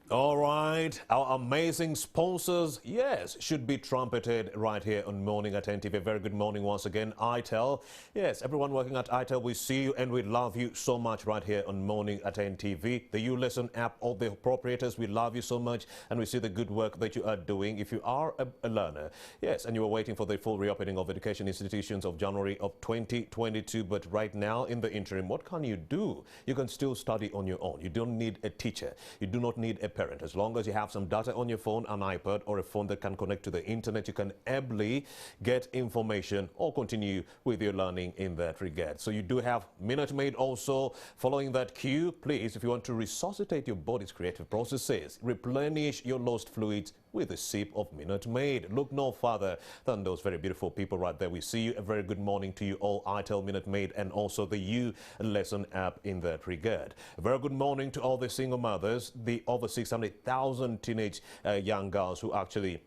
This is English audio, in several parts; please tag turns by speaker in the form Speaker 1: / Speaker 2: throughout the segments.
Speaker 1: All right, our amazing sponsors, yes, should be trumpeted right here on Morning at NTV. Very good morning once again, ITEL. Yes, everyone working at ITEL, we see you and we love you so much right here on Morning at NTV. The YouListen app, all the operators, we love you so much and we see the good work that you are doing. If you are a learner, yes, and you are waiting for the full reopening of education institutions of January of 2022, but right now in the interim, what can you do? You can still study on your own. You don't need a teacher. You do not need a parent. As long as you have some data on your phone, an iPad or a phone that can connect to the internet, you can ably get information or continue with your learning in that regard. So you do have Minute Maid also. Following that cue, please, if you want to resuscitate your body's creative processes, replenish your lost fluids with a sip of Minute Maid. Look no further than those very beautiful people right there. We see you. A very good morning to you all, ITEL, Minute Maid, and also the YouListen app in that regard. A very good morning to all the single mothers, the over 600,000 teenage young girls who actually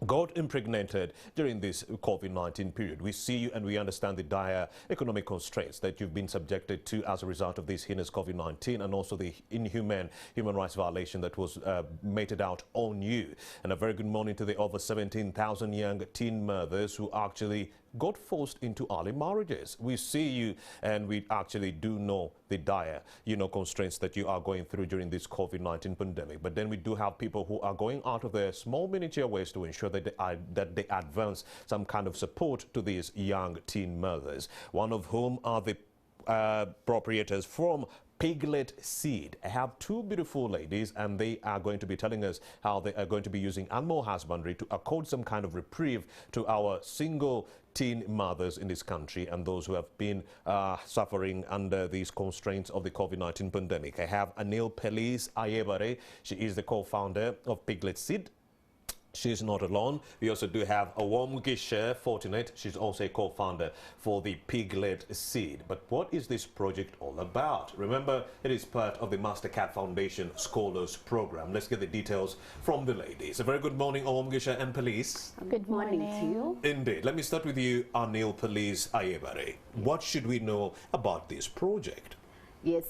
Speaker 1: got impregnated during this COVID-19 period. We see you and we understand the dire economic constraints that you've been subjected to as a result of this heinous COVID-19 and also the inhumane human rights violation that was meted out on you. And a very good morning to the over 17,000 young teen mothers who actually got forced into early marriages. We see you and we actually do know the dire, constraints that you are going through during this COVID-19 pandemic. But then we do have people who are going out of their small miniature ways to ensure that they advance some kind of support to these young teen mothers, one of whom are the proprietors from Piglet Seed. I have two beautiful ladies and they are going to be telling us how they are going to be using animal husbandry to accord some kind of reprieve to our single teen mothers in this country and those who have been suffering under these constraints of the COVID-19 pandemic. I have Anil Pelis Ayebare. She is the co-founder of Piglet Seed. She's not alone. We also do have Awomgisha Fortunate. She's also a co-founder for the Piglet Seed. But what is this project all about? Remember, it is part of the Mastercard Foundation Scholars Program. Let's get the details from the ladies. A very good morning, Awomgisha and Pelis.
Speaker 2: Good morning to you.
Speaker 1: Indeed. Let me start with you, Anil Pelis Ayebare. What should we know about this project?
Speaker 2: Yes,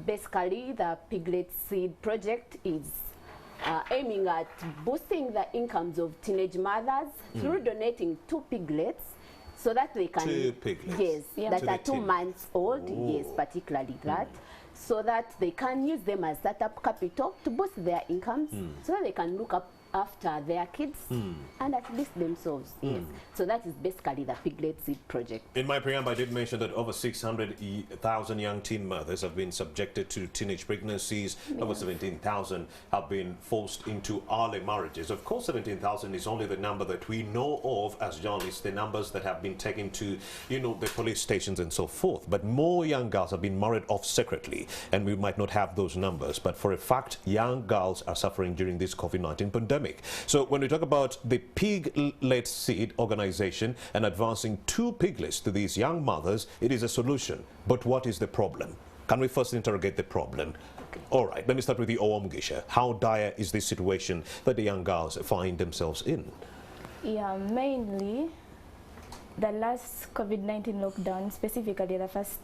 Speaker 2: basically the Piglet Seed project is aiming at boosting the incomes of teenage mothers through donating 2 piglets so that they can...
Speaker 1: 2 piglets?
Speaker 2: Yes, that are 2
Speaker 1: teen.
Speaker 2: months old, yes, particularly that, so that they can use them as startup capital to boost their incomes so that they can look up after their kids and at least themselves, yes. So that is basically the Piglet Seed project.
Speaker 1: In my preamble, I did mention that over 600,000 young teen mothers have been subjected to teenage pregnancies. Over 17,000 have been forced into early marriages. Of course, 17,000 is only the number that we know of as journalists, the numbers that have been taken to, the police stations and so forth. But more young girls have been married off secretly, and we might not have those numbers. But for a fact, young girls are suffering during this COVID-19 pandemic. So when we talk about the Piglet Seed organization and advancing 2 piglets to these young mothers, it is a solution. But what is the problem? Can we first interrogate the problem? Okay. All right, let me start with the Awomgisha. How dire is this situation that the young girls find themselves in?
Speaker 3: Yeah, mainly the last COVID-19 lockdown, specifically the first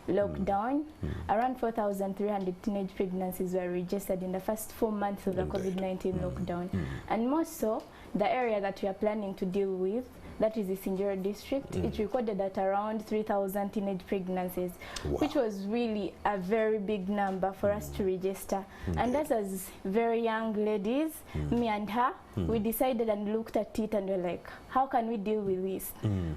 Speaker 3: lockdown, around 4,300 teenage pregnancies were registered in the first 4 months of the COVID-19 lockdown. And more so, the area that we are planning to deal with, that is the Sinjoro district, it recorded at around 3,000 teenage pregnancies, which was really a very big number for us to register. And us as very young ladies, me and her, we decided and looked at it and we're like, how can we deal with this?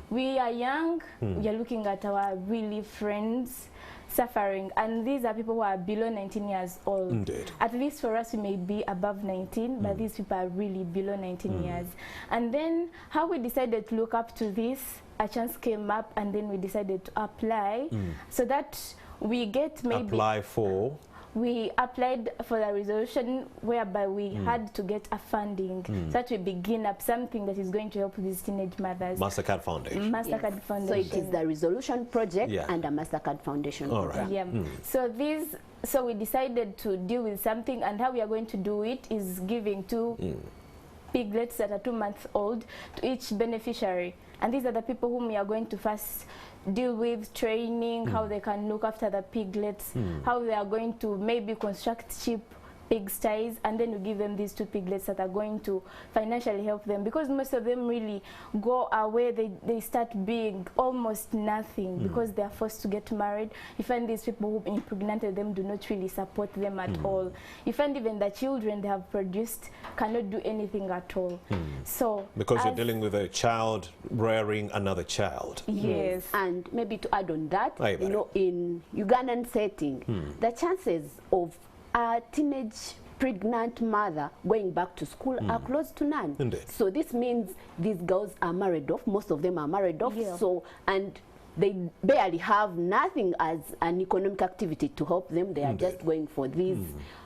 Speaker 3: We are young, we are looking at our really friends suffering, and these are people who are below 19 years old.
Speaker 1: Indeed.
Speaker 3: At least for us, we may be above 19, but these people are really below 19 years. And then how we decided to look up to this, a chance came up, and then we decided to apply so that we get maybe...
Speaker 1: Apply for?
Speaker 3: We applied for the resolution whereby we had to get a funding so that we begin up something that is going to help these teenage mothers.
Speaker 1: Mastercard Foundation.
Speaker 3: Mastercard Foundation.
Speaker 2: So it is the resolution project and a Mastercard Foundation program.
Speaker 3: Yeah. So we decided to deal with something, and how we are going to do it is giving 2 piglets that are 2 months old to each beneficiary. And these are the people whom we are going to first deal with, training, how they can look after the piglets, how they are going to maybe construct cheap pigsties, and then we give them these 2 piglets that are going to financially help them, because most of them really go away, they start being almost nothing because they are forced to get married. You find these people who impregnated them do not really support them at all. You find even the children they have produced cannot do anything at all. So
Speaker 1: because you're dealing with a child rearing another child.
Speaker 3: Yes.
Speaker 2: And maybe to add on that,
Speaker 1: Aye,
Speaker 2: you know, in Ugandan setting, the chances of a teenage pregnant mother going back to school are close to none.
Speaker 1: Indeed.
Speaker 2: So this means these girls are married off. Most of them are married off.
Speaker 3: Yeah.
Speaker 2: So, and they barely have nothing as an economic activity to help them. They are just going for these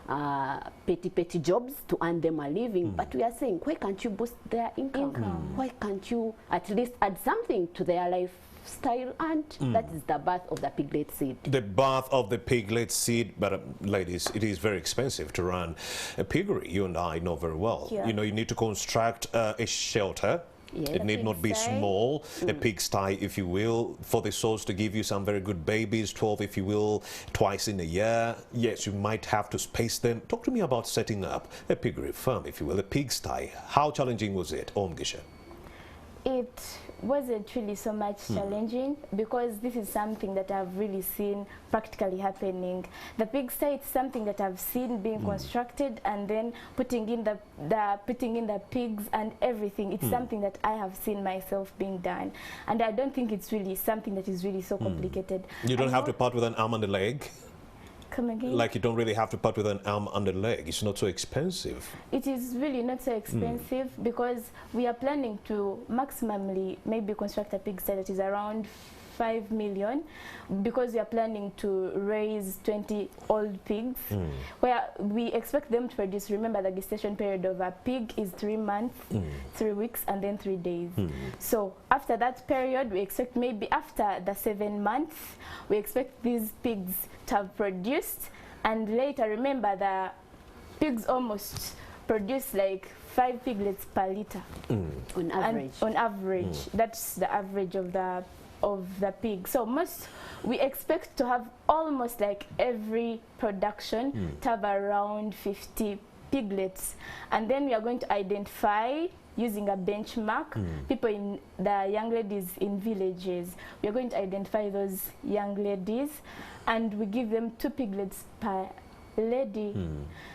Speaker 2: petty jobs to earn them a living. But we are saying, why can't you boost their income? Why can't you at least add something to their lifestyle? And that is the birth of the piglet seed.
Speaker 1: The birth of the piglet seed, but ladies, it is very expensive to run a piggery. You and I know very well.
Speaker 3: Yeah.
Speaker 1: You know, you need to construct a shelter.
Speaker 2: Yes.
Speaker 1: It need not be
Speaker 3: pigsty.
Speaker 1: small, a pigsty, if you will, for the source to give you some very good babies, 12, if you will, twice in a year. Yes, you might have to space them. Talk to me about setting up a piggery farm, if you will, a pigsty. How challenging was it, Omgisha?
Speaker 3: It wasn't really so much challenging, because this is something that I've really seen practically happening. The pigsty, it's something that I've seen being constructed, and then putting in the pigs and everything. It's something that I have seen myself being done, and I don't think it's really something that is really so complicated.
Speaker 1: You don't have to part with an arm and a leg?
Speaker 3: Come again?
Speaker 1: Like, you don't really have to part with an arm and a leg. It's not so expensive.
Speaker 3: It is really not so expensive, because we are planning to maximally maybe construct a pigsty that is around 5 million, because we are planning to raise 20 old pigs, where we expect them to produce. Remember, the gestation period of a pig is 3 months, 3 weeks, and then 3 days. So after that period, we expect maybe after the 7 months, we expect these pigs to have produced. And later, remember, the pigs almost produce like 5 piglets per liter.
Speaker 2: On average.
Speaker 3: And on average, that's the average of the pig. So we expect to have almost like every production to have around 50 piglets. And then we are going to identify, using a benchmark, people in the young ladies in villages. We are going to identify those young ladies, and we give them 2 piglets per lady,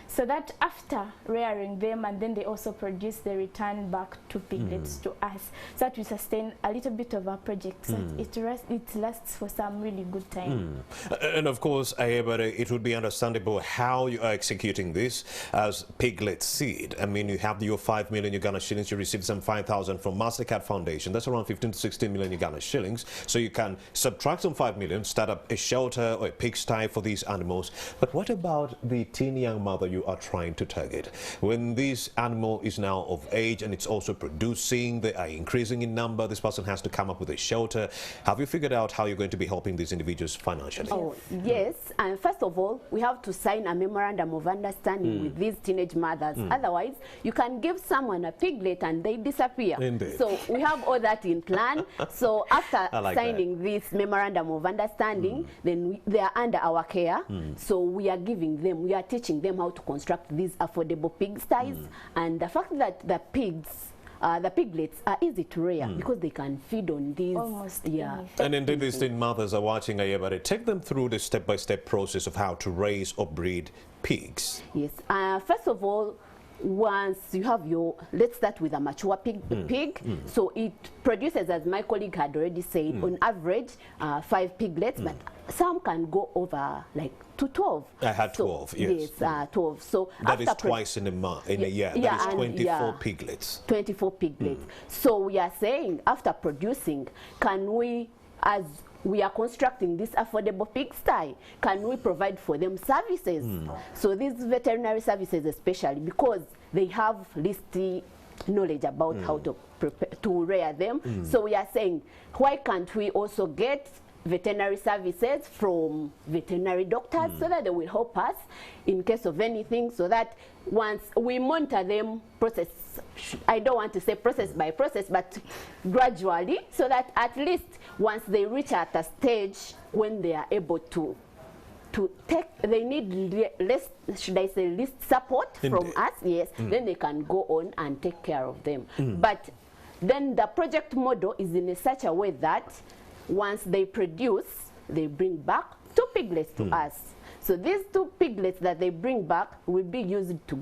Speaker 3: so that after rearing them, and then they also produce, they return back 2 piglets to us, so that we sustain a little bit of our project, so that it lasts for some really good time.
Speaker 1: And of course, but it would be understandable how you are executing this as piglet seed. I mean, you have your 5 million Uganda shillings, you received some 5,000 from MasterCard Foundation. That's around 15 to 16 million Uganda shillings. So you can subtract some 5 million, start up a shelter or a pigsty for these animals. But what about the teen young mother you are trying to target? When this animal is now of age and it's also producing, they are increasing in number, this person has to come up with a shelter. Have you figured out how you're going to be helping these individuals financially?
Speaker 2: Oh, yes. And first of all, we have to sign a memorandum of understanding with these teenage mothers. Otherwise, you can give someone a piglet and they disappear.
Speaker 1: Indeed.
Speaker 2: So we have all that in plan. So after
Speaker 1: like
Speaker 2: signing this memorandum of understanding, then they are under our care. So we are giving them, we are teaching them how to construct these affordable pigsties. And the fact that the piglets are easy to rear, because they can feed on these.
Speaker 3: Almost
Speaker 2: yeah.
Speaker 1: And indeed, these teen mothers are watching but take them through the step-by-step process of how to raise or breed pigs.
Speaker 2: Yes. First of all, once you have your, let's start with a mature pig. So it produces, as my colleague had already said, on average 5 piglets, but some can go over like to 12.
Speaker 1: I had 12, yes.
Speaker 2: Yes, 12. So
Speaker 1: That is
Speaker 2: after
Speaker 1: twice in a year.
Speaker 2: yeah,
Speaker 1: That is
Speaker 2: and
Speaker 1: 24 piglets.
Speaker 2: 24 piglets. So we are saying, after producing, can we, as we are constructing this affordable pigsty, can we provide for them services? So these veterinary services especially, because they have listy knowledge about how to prepare, to rear them. So we are saying, why can't we also get veterinary services from veterinary doctors, so that they will help us in case of anything, so that once we monitor them process, I don't want to say process by process, but gradually, so that at least once they reach at a stage when they are able to to take, they need less, should I say, least support from us, yes, then they can go on and take care of them. But then the project model is in such a way that once they produce, they bring back 2 piglets to us. So these 2 piglets that they bring back will be used to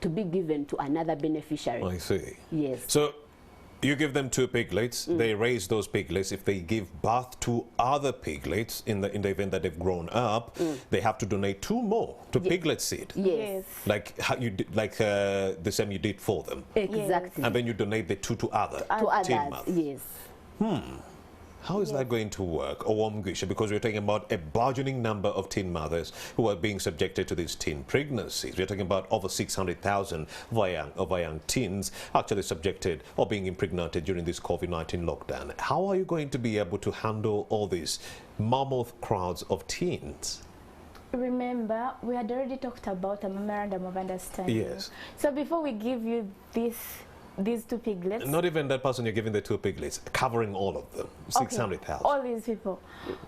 Speaker 2: be given to another beneficiary.
Speaker 1: I see.
Speaker 2: Yes.
Speaker 1: So you give them 2 piglets, they raise those piglets. If they give birth to other piglets in the event that they've grown up, they have to donate 2 more to piglet seed.
Speaker 2: Yes.
Speaker 1: Like how you did, like the same you did for them.
Speaker 2: Exactly.
Speaker 1: And then you donate the 2 to other teen
Speaker 2: others,
Speaker 1: mothers.
Speaker 2: yes.
Speaker 1: How is that going to work, Owamgisha? Because we're talking about a burgeoning number of teen mothers who are being subjected to these teen pregnancies. We're talking about over 600,000 of our young teens actually subjected or being impregnated during this COVID-19 lockdown. How are you going to be able to handle all these mammoth crowds of teens?
Speaker 3: Remember, we had already talked about a memorandum of understanding.
Speaker 1: Yes.
Speaker 3: So before we give you these 2 piglets.
Speaker 1: Not even that person you're giving the 2 piglets, covering all of them, 600,000.
Speaker 3: All these people.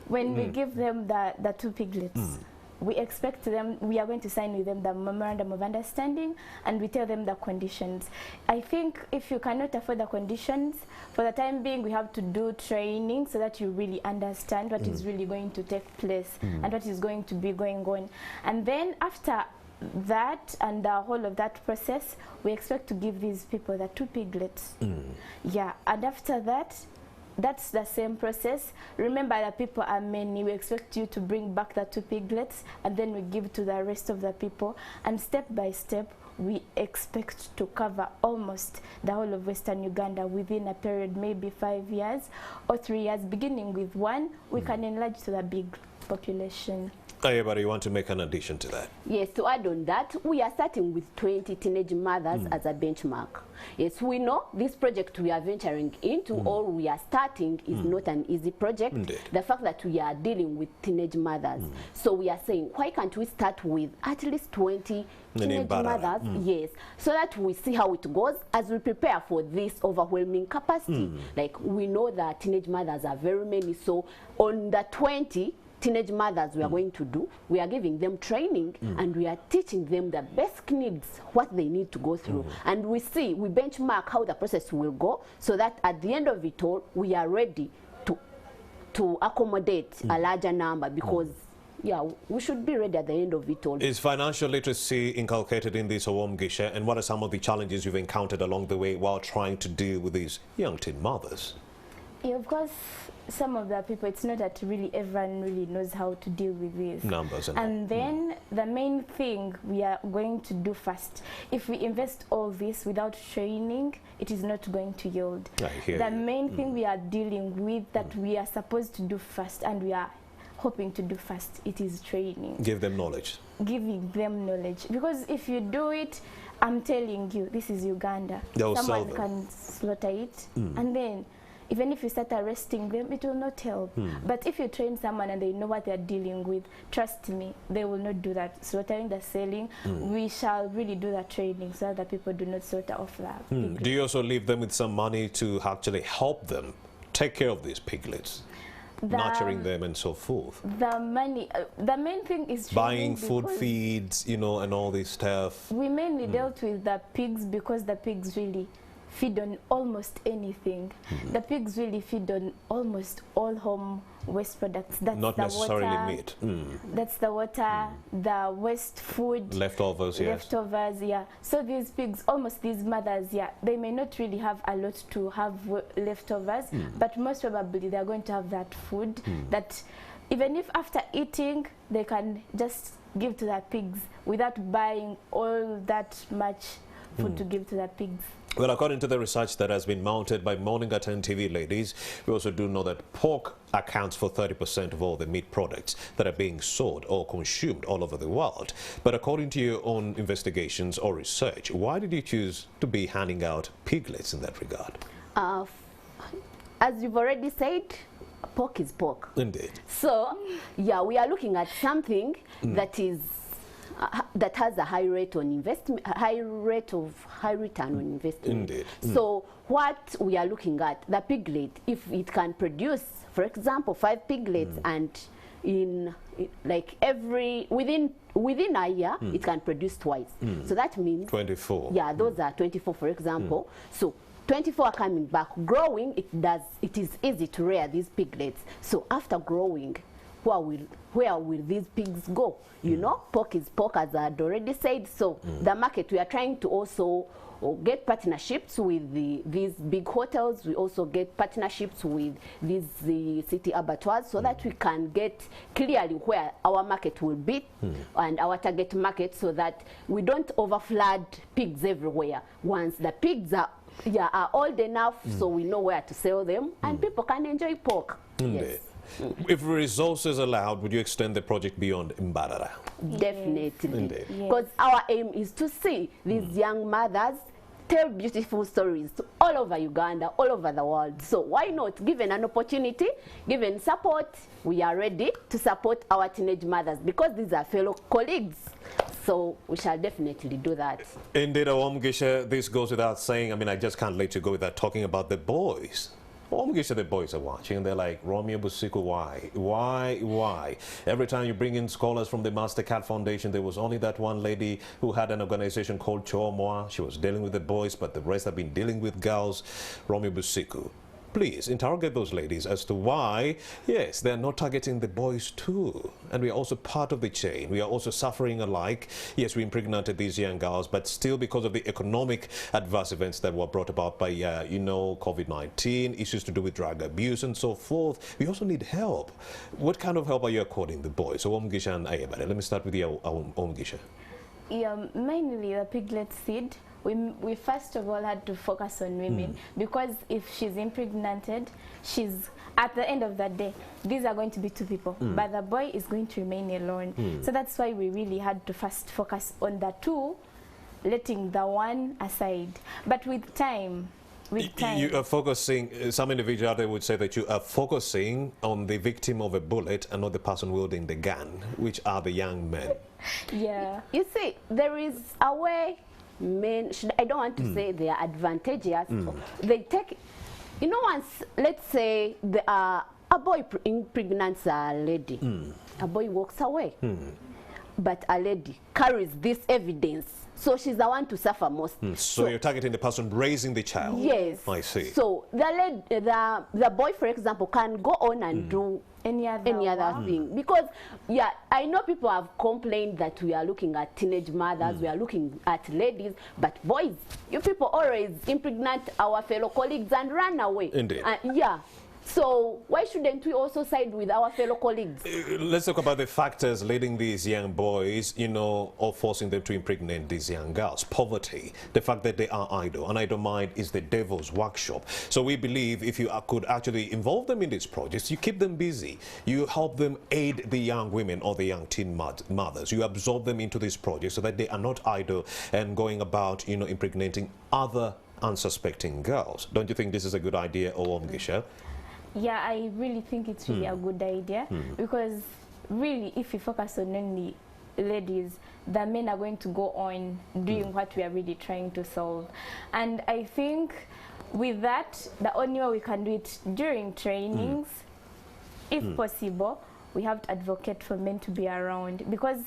Speaker 3: When we give them the 2 piglets, we expect them, we are going to sign with them the memorandum of understanding, and we tell them the conditions. I think if you cannot afford the conditions, for the time being, we have to do training so that you really understand what is really going to take place and what is going to be going on. And then after that and the whole of that process, we expect to give these people the 2 piglets. Yeah, and after that, that's the same process. Remember, the people are many. We expect you to bring back the 2 piglets, and then we give to the rest of the people. And step by step, we expect to cover almost the whole of Western Uganda within a period, maybe 5 years or 3 years. Beginning with 1, we can enlarge to the big population.
Speaker 1: Anybody want to make an addition to that?
Speaker 2: Yes, to add on that, we are starting with 20 teenage mothers as a benchmark. Yes, we know this project we are venturing into or we are starting is not an easy project.
Speaker 1: Indeed.
Speaker 2: The fact that we are dealing with teenage mothers. So we are saying, why can't we start with at least 20 teenage mothers? Yes, so that we see how it goes as we prepare for this overwhelming capacity. Like, we know that teenage mothers are very many, so on the 20 teenage mothers we are going to do, we are giving them training and we are teaching them the basic needs, what they need to go through. And we benchmark how the process will go, so that at the end of it all, we are ready to accommodate a larger number, because yeah, we should be ready at the end of it all.
Speaker 1: Is financial literacy inculcated in this, Owamgisha? And what are some of the challenges you've encountered along the way while trying to deal with these young teen mothers?
Speaker 3: Yeah, of course, some of the people, it's not that really everyone really knows how to deal with this.
Speaker 1: Numbers
Speaker 3: and then the main thing we are going to do first, if we invest all this without training, it is not going to yield. The main thing we are dealing with, that we are supposed to do first and we are hoping to do first, it is training.
Speaker 1: Give them knowledge.
Speaker 3: Giving them knowledge. Because if you do it, I'm telling you, this is Uganda. Someone can slaughter it, and then even if you start arresting them, it will not help. But if you train someone and they know what they're dealing with, trust me, they will not do that. Slaughtering, the selling, we shall really do that training so that people do not slaughter off that.
Speaker 1: Do you also leave them with some money to actually help them take care of these piglets? Nurturing them and so forth.
Speaker 3: The money, the main thing is
Speaker 1: buying food feeds, you know, and all this stuff.
Speaker 3: We mainly dealt with the pigs because the pigs really feed on almost anything. The pigs really feed on almost all home waste products. That's
Speaker 1: not
Speaker 3: the
Speaker 1: necessarily
Speaker 3: water,
Speaker 1: meat.
Speaker 3: That's the water, the waste food.
Speaker 1: Leftovers, yes.
Speaker 3: Leftovers, yeah. So these pigs, almost these mothers, yeah, they may not really have a lot to have leftovers, but most probably they're going to have that food that even if after eating, they can just give to the pigs without buying all that much food to give to the pigs.
Speaker 1: Well, according to the research that has been mounted by Morning at NTV, ladies, we also do know that pork accounts for 30% of all the meat products that are being sold or consumed all over the world. But according to your own investigations or research, why did you choose to be handing out piglets in that regard?
Speaker 2: As you've already said, pork is pork.
Speaker 1: Indeed.
Speaker 2: So, yeah, we are looking at something that is that has a high rate on investment, high return on investment.
Speaker 1: Indeed.
Speaker 2: So what we are looking at, the piglet, if it can produce, for example, 5 piglets and like within a year, it can produce twice. So that means
Speaker 1: 24.
Speaker 2: Yeah, those are 24, for example. So 24 are coming back. Growing, it is easy to rear these piglets. So after growing, where will these pigs go? You know, pork is pork, as I had already said. So the market, we are trying to also get partnerships with these big hotels. We also get partnerships with these city abattoirs, so that we can get clearly where our market will be and our target market, so that we don't overflood pigs everywhere. Once the pigs are old enough, so we know where to sell them, and people can enjoy pork. Yes.
Speaker 1: If resources allowed, would you extend the project beyond Mbarara?
Speaker 2: Definitely.
Speaker 1: Indeed.
Speaker 2: Because our aim is to see these young mothers tell beautiful stories to all over Uganda, all over the world. So why not? Given an opportunity, given support, we are ready to support our teenage mothers, because these are fellow colleagues. So we shall definitely do that.
Speaker 1: Indeed, Gisha, this goes without saying. I mean, I just can't let you go without talking about the boys. Gisha, the boys are watching and they're like, Romeo Busiku, why? Why? Every time you bring in scholars from the Master Cat Foundation, there was only that one lady who had an organization called Chomoa. She was dealing with the boys, but the rest have been dealing with girls. Romeo Busiku, please interrogate those ladies as to why, yes, they're not targeting the boys too. And we are also part of the chain. We are also suffering alike. Yes, we impregnated these young girls, but still, because of the economic adverse events that were brought about by, you know, COVID-19, issues to do with drug abuse and so forth, we also need help. What kind of help are you according the boys? So, Gisha and Ayebare, let me start with you, Gisha.
Speaker 3: Yeah, mainly the piglet seed. We first of all had to focus on women, because if she's impregnated, she's at the end of the day, these are going to be two people, but the boy is going to remain alone. So that's why we really had to first focus on the two, letting the one aside. But with time, you
Speaker 1: are focusing, some individual out there would say that you are focusing on the victim of a bullet and not the person wielding the gun, which are the young men.
Speaker 2: Yeah. You see, there is a way men, I don't want to say they are advantageous. They take, you know, once, let's say a boy impregnates a lady, a boy walks away, but a lady carries this evidence. So she's the one to suffer most.
Speaker 1: So you're targeting the person raising the child?
Speaker 2: Yes.
Speaker 1: I see.
Speaker 2: So the boy, for example, can go on and do any other thing. Because, yeah, I know people have complained that we are looking at teenage mothers, we are looking at ladies, but boys, you people always impregnate our fellow colleagues and run away.
Speaker 1: Indeed.
Speaker 2: Yeah. So why shouldn't we also side with our fellow colleagues?
Speaker 1: Let's talk about the factors leading these young boys, you know, or forcing them to impregnate these young girls. Poverty, the fact that they are idle. An idle mind is the devil's workshop. So we believe if you could actually involve them in these projects, you keep them busy. You help them aid the young women or the young teen mothers. You absorb them into these projects so that they are not idle and going about, you know, impregnating other unsuspecting girls. Don't you think this is a good idea, Gisha?
Speaker 3: Yeah, I really think it's really a good idea, because really, if we focus on only ladies, the men are going to go on doing what we are really trying to solve. And I think with that, the only way we can do it during trainings, if possible, we have to advocate for men to be around, because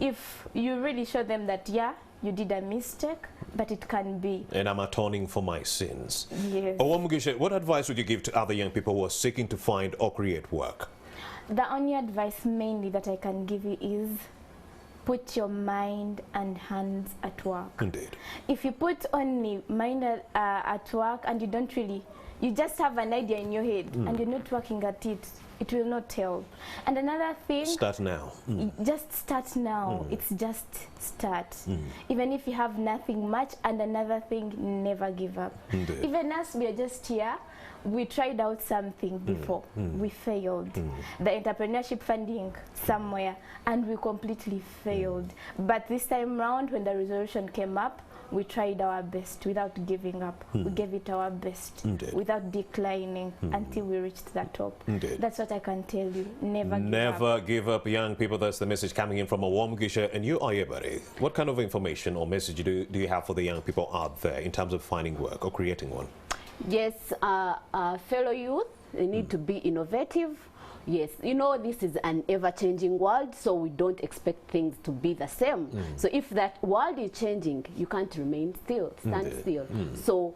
Speaker 3: if you really show them that, yeah, you did a mistake, but it can be. And
Speaker 1: I'm atoning for my sins.
Speaker 3: Yes.
Speaker 1: Gisha, what advice would you give to other young people who are seeking to find or create work?
Speaker 3: The only advice mainly that I can give you is put your mind and hands at work.
Speaker 1: Indeed.
Speaker 3: If you put only mind at work and you don't really, you just have an idea in your head and you're not working at it, it will not help. And another thing,
Speaker 1: start now.
Speaker 3: Just start now. It's just start. Even if you have nothing much. And another thing, never give up.
Speaker 1: Indeed.
Speaker 3: Even us, we are just here. We tried out something before. We failed. The entrepreneurship funding somewhere, and we completely failed. But this time round, when the resolution came up, we tried our best without giving up. We gave it our best without declining until we reached the top. That's what I can tell you. Never
Speaker 1: give up, young people. That's the message coming in from Gisha. And you, Ayebare, what kind of information or message do you have for the young people out there in terms of finding work or creating one?
Speaker 2: Yes, fellow youth, they need to be innovative. Yes, you know, this is an ever-changing world, so we don't expect things to be the same. So if that world is changing, you can't remain still, stand still. So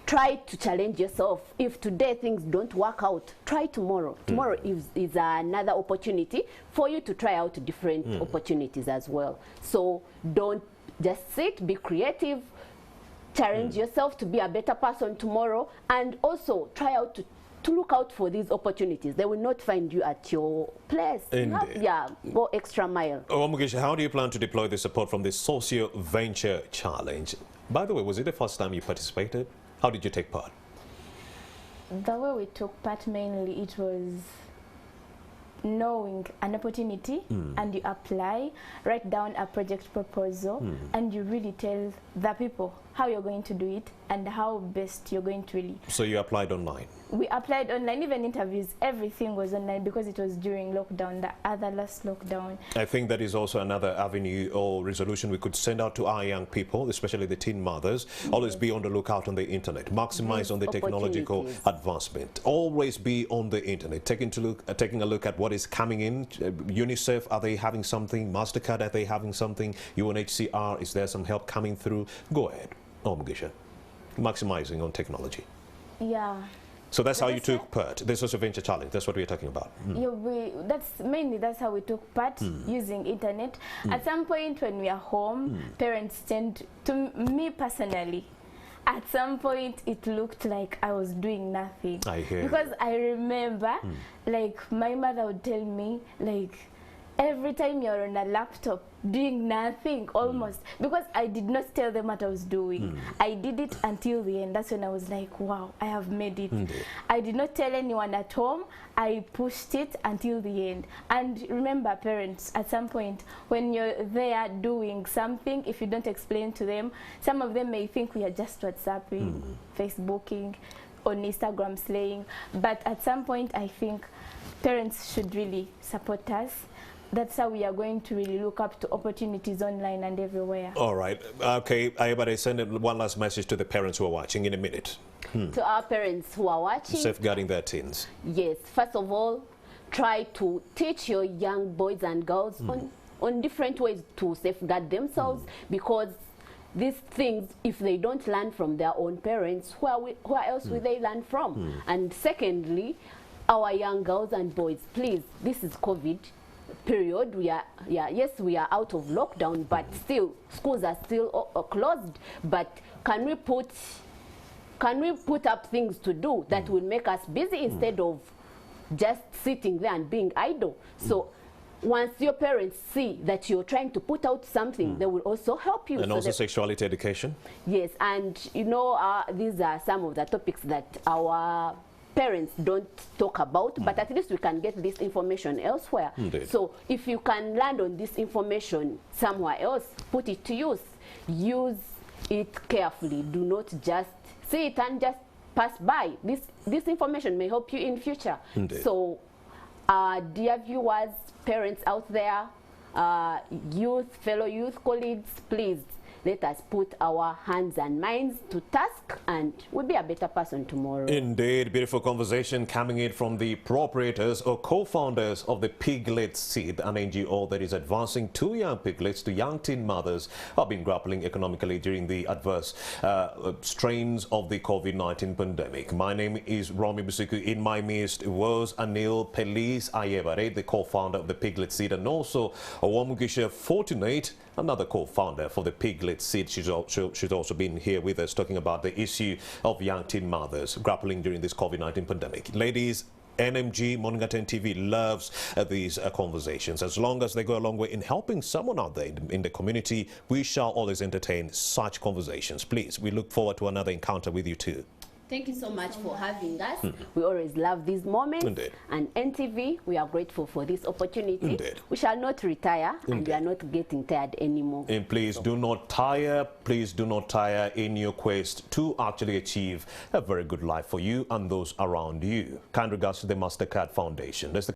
Speaker 2: try to challenge yourself. If today things don't work out, try tomorrow. Tomorrow is another opportunity for you to try out different opportunities as well. So don't just sit, be creative, challenge yourself to be a better person tomorrow, and also try out to look out for these opportunities. They will not find you at your place. Yeah, go extra mile.
Speaker 1: Mugisha, how do you plan to deploy the support from the Socio Venture Challenge? By the way, was it the first time you participated? How did you take part?
Speaker 3: The way we took part, mainly it was knowing an opportunity and you apply, write down a project proposal, and you really tell the people how you're going to do it and how best you're going to really.
Speaker 1: So you applied online?
Speaker 3: We applied online, even interviews, everything was online because it was during lockdown, the other last lockdown.
Speaker 1: I think that is also another avenue or resolution we could send out to our young people, especially the teen mothers. Always be on the lookout on the internet, maximize on the technological advancement. Always be on the internet, taking a look at what is coming in. UNICEF, are they having something? MasterCard, are they having something? UNHCR, is there some help coming through? Go ahead. Mugisha, maximizing on technology.
Speaker 3: Yeah.
Speaker 1: So that's how you took part. This was a venture challenge. That's what we're talking about.
Speaker 3: Yeah, that's how we took part, using internet. At some point when we are home, parents tend to, me personally, at some point it looked like I was doing nothing.
Speaker 1: I hear.
Speaker 3: Because I remember, like, my mother would tell me, like, every time you're on a laptop doing nothing almost, because I did not tell them what I was doing. I did it until the end. That's when I was like, wow, I have made it. I did not tell anyone at home. I pushed it until the end. And remember, parents, at some point when you're there doing something, if you don't explain to them, some of them may think we are just WhatsApping, Facebooking, on Instagram slaying. But at some point I think parents should really support us. That's how we are going to really look up to opportunities online and everywhere. All
Speaker 1: right. Okay, Ayabade, send one last message to the parents who are watching in a minute.
Speaker 2: To our parents who are watching.
Speaker 1: Safeguarding their teens.
Speaker 2: Yes. First of all, try to teach your young boys and girls on different ways to safeguard themselves, because these things, if they don't learn from their own parents, where else will they learn from? And secondly, our young girls and boys, please, this is COVID period. We are, yes, we are out of lockdown, but still schools are still closed. But can we put up things to do that will make us busy instead of just sitting there and being idle? So once your parents see that you're trying to put out something, they will also help you.
Speaker 1: And so also sexuality education? Yes,
Speaker 2: and you know, these are some of the topics that our parents don't talk about, but at least we can get this information elsewhere. So if you can land on this information somewhere else, put it to use. Use it carefully. Do not just see it and just pass by. This information may help you in future. So dear viewers, parents out there, youth, fellow youth colleagues, please let us put our hands and minds to task, and we'll be a better person tomorrow.
Speaker 1: Indeed, beautiful conversation coming in from the proprietors or co-founders of the Piglet Seed, an NGO that is advancing 2 young piglets to young teen mothers who have been grappling economically during the adverse strains of the COVID-19 pandemic. My name is Romy Busiku. In my midst was Anil Pelis Ayebare, the co-founder of the Piglet Seed, and also Mugisha Fortunate, another co-founder for the Piglet Seed. She's also been here with us talking about the issue of young teen mothers grappling during this COVID-19 pandemic. Ladies, NMG Morning at 10 TV loves these conversations. As long as they go a long way in helping someone out there in the community, we shall always entertain such conversations. Please, we look forward to another encounter with you too.
Speaker 2: Thank you so much for having us. We always love these moments.
Speaker 1: Indeed.
Speaker 2: And NTV, we are grateful for this opportunity.
Speaker 1: Indeed.
Speaker 2: We shall not retire, and we are not getting tired anymore.
Speaker 1: And please do not tire. Please do not tire in your quest to actually achieve a very good life for you and those around you. Kind regards to the MasterCard Foundation. That's the